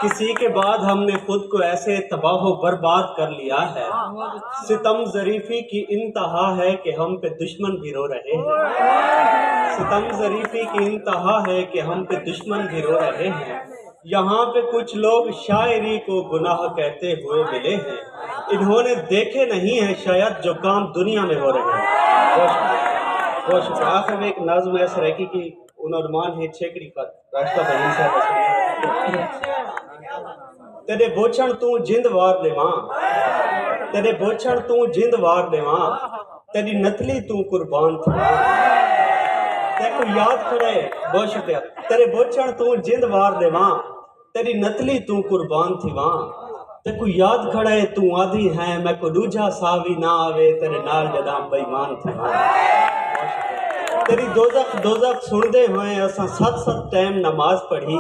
کسی کے بعد ہم نے خود کو ایسے تباہ و برباد کر لیا ہے، ستم ظریفی کی انتہا ہے کہ ہم پہ دشمن بھی رو رہے ہیں، ستم ظریفی کی انتہا ہے کہ ہم پہ دشمن بھی رو رہے ہیں۔ یہاں پہ کچھ لوگ شاعری کو گناہ کہتے ہوئے ملے ہیں، انہوں نے دیکھے نہیں ہیں شاید جو کام دنیا میں ہو رہے ہیں۔ بہت شکریہ۔ آخر میں ایک نظم ہے سریکی کی، عنوان ہے چھیکڑی خط، راستہ بہین صاحب۔ تیرے بوچھن تو جند وار لیواں، تیرے بوچھن تو جند وار لیواں، تیری نتلی تو قربان تھی تے کو یاد کھڑے۔ بہت شکریہ۔ تیرے بوچھن تو جند وار لیواں، تیری نتلی تو قربان تھی وہاں، تے کو یاد کھڑے تو آدھی ہے میں کو دوجا ساوی نہ آوے تیرے نال جداں بے ایمان تھی وہاں۔ تیری دوزخ سن دے ہوئے اساں 7 ٹائم نماز پڑھی۔